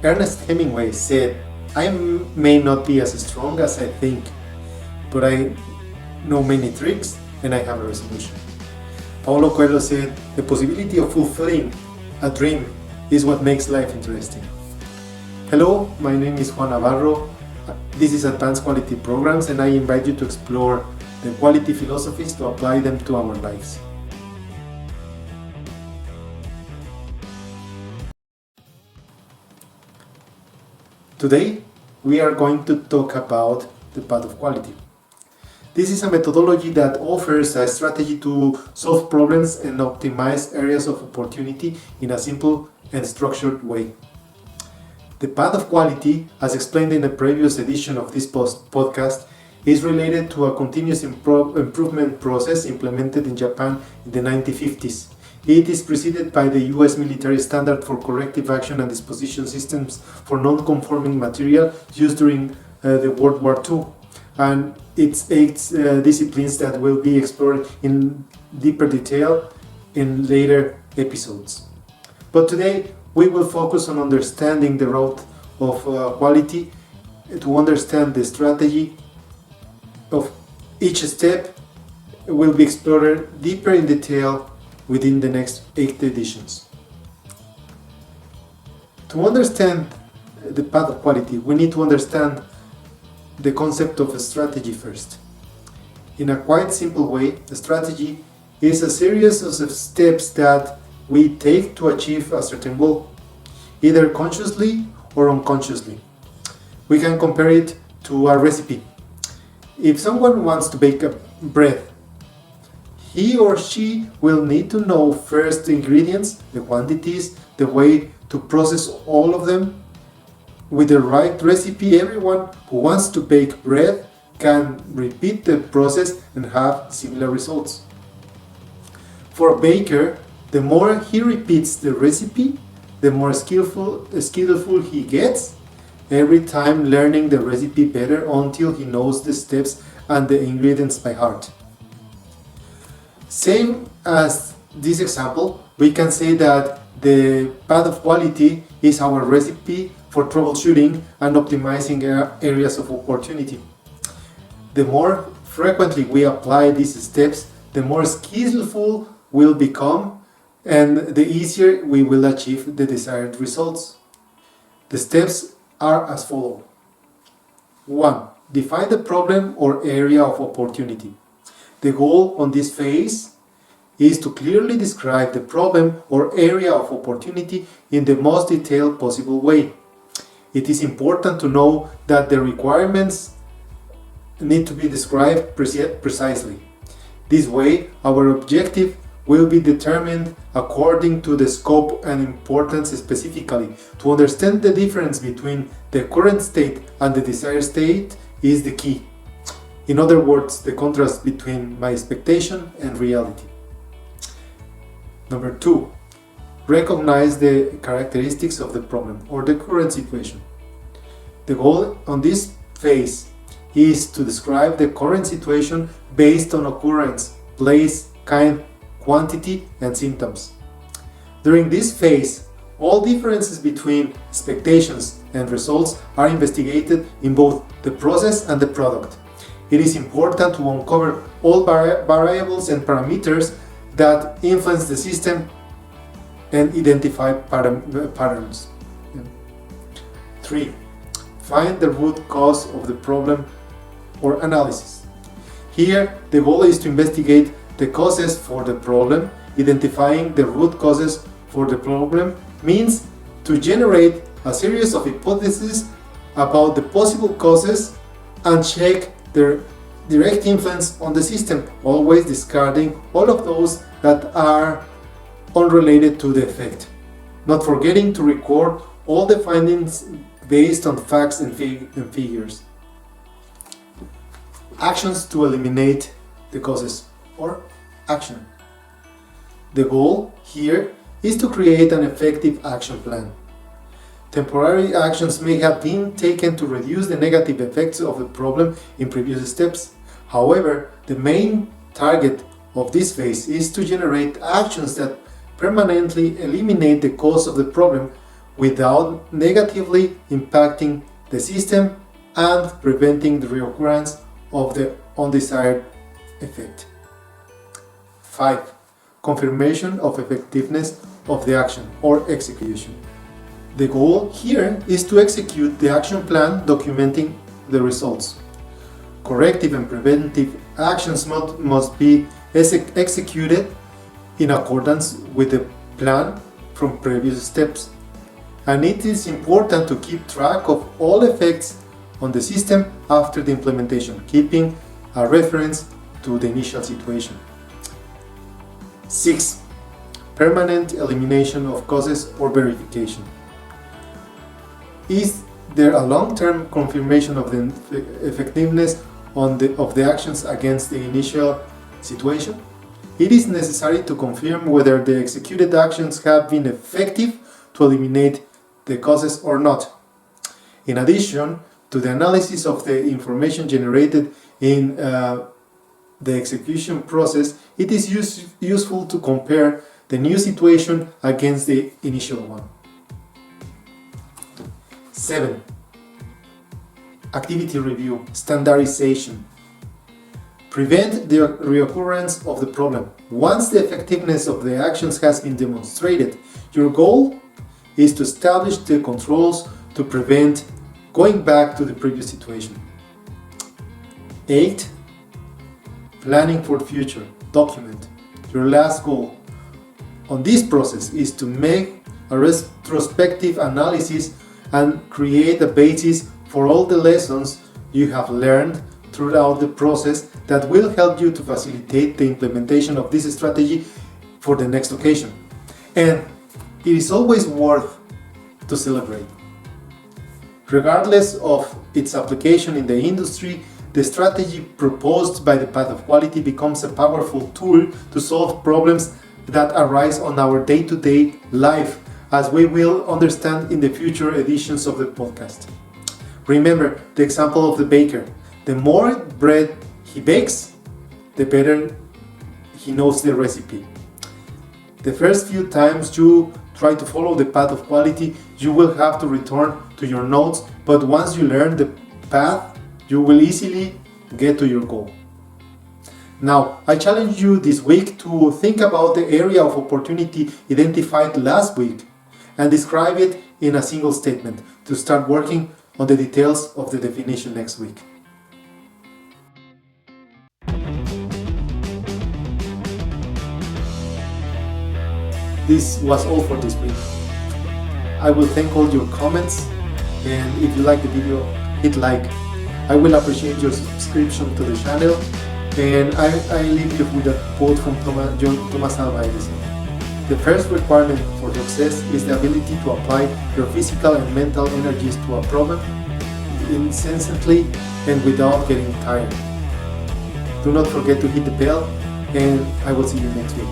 Ernest Hemingway said, I may not be as strong as I think, but I know many tricks and I have a resolution. Paulo Coelho said, the possibility of fulfilling a dream is what makes life interesting. Hello, my name is Juan Navarro. This is Advanced Quality Programs, and I invite you to explore the quality philosophies to apply them to our lives. Today, we are going to talk about the path of quality. This is a methodology that offers a strategy to solve problems and optimize areas of opportunity in a simple and structured way. The path of quality, as explained in a previous edition of this podcast, is related to a continuous improvement process implemented in Japan in the 1950s. It is preceded by the US military standard for corrective action and disposition systems for non-conforming material used during the World War II, and its 8 disciplines that will be explored in deeper detail in later episodes. But today we will focus on understanding the route of quality, to understand the strategy of each step will be explored deeper in detail within the next 8 editions. To understand the path of quality, we need to understand the concept of a strategy first. In a quite simple way, a strategy is a series of steps that we take to achieve a certain goal, either consciously or unconsciously. We can compare it to a recipe. If someone wants to bake a bread, he or she will need to know first the ingredients, the quantities, the way to process all of them. With the right recipe, everyone who wants to bake bread can repeat the process and have similar results. For a baker, the more he repeats the recipe, the more skillful he gets, every time learning the recipe better until he knows the steps and the ingredients by heart. Same as this example, we can say that the path of quality is our recipe for troubleshooting and optimizing areas of opportunity. The more frequently we apply these steps, the more skillful we'll become and the easier we will achieve the desired results. The steps are as follows. 1. Define the problem or area of opportunity. The goal on this phase is to clearly describe the problem or area of opportunity in the most detailed possible way. It is important to know that the requirements need to be described precisely. This way, our objective will be determined according to the scope and importance specifically. To understand the difference between the current state and the desired state is the key. In other words, the contrast between my expectation and reality. Number 2. Recognize the characteristics of the problem or the current situation. The goal on this phase is to describe the current situation based on occurrence, place, kind, quantity, and symptoms. During this phase, all differences between expectations and results are investigated in both the process and the product. It is important to uncover all variables and parameters that influence the system and identify patterns. 3. Find the root cause of the problem or analysis. Here, the goal is to investigate the causes for the problem. Identifying the root causes for the problem means to generate a series of hypotheses about the possible causes and check their direct influence on the system, always discarding all of those that are unrelated to the effect, not forgetting to record all the findings based on facts and figures. Actions to eliminate the causes or action. The goal here is to create an effective action plan. Temporary actions may have been taken to reduce the negative effects of the problem in previous steps. However, the main target of this phase is to generate actions that permanently eliminate the cause of the problem without negatively impacting the system and preventing the reoccurrence of the undesired effect. 5. Confirmation of effectiveness of the action or execution. The goal here is to execute the action plan documenting the results. Corrective and preventive actions must be executed in accordance with the plan from previous steps. And it is important to keep track of all effects on the system after the implementation, keeping a reference to the initial situation. 6. Permanent elimination of causes or verification. Is there a long-term confirmation of the effectiveness of the actions against the initial situation? It is necessary to confirm whether the executed actions have been effective to eliminate the causes or not. In addition to the analysis of the information generated in the execution process, it is useful to compare the new situation against the initial one. 7. Activity review, standardization. Prevent the reoccurrence of the problem. Once the effectiveness of the actions has been demonstrated, your goal is to establish the controls to prevent going back to the previous situation. 8. Planning for the future. Document. Your last goal on this process is to make a retrospective analysis and create a basis for all the lessons you have learned throughout the process that will help you to facilitate the implementation of this strategy for the next occasion. And it is always worth to celebrate. Regardless of its application in the industry, the strategy proposed by the path of quality becomes a powerful tool to solve problems that arise on our day-to-day life, as we will understand in the future editions of the podcast. Remember the example of the baker. The more bread he bakes, the better he knows the recipe. The first few times you try to follow the path of quality, you will have to return to your notes, but once you learn the path, you will easily get to your goal. Now, I challenge you this week to think about the area of opportunity identified last week and describe it in a single statement to start working on the details of the definition next week. This was all for this week. I will thank all your comments, and if you like the video, hit like. I will appreciate your subscription to the channel, and I leave you with a quote from Thomas Alva Edison. The first requirement for success is the ability to apply your physical and mental energies to a problem incessantly and without getting tired. Do not forget to hit the bell, and I will see you next week.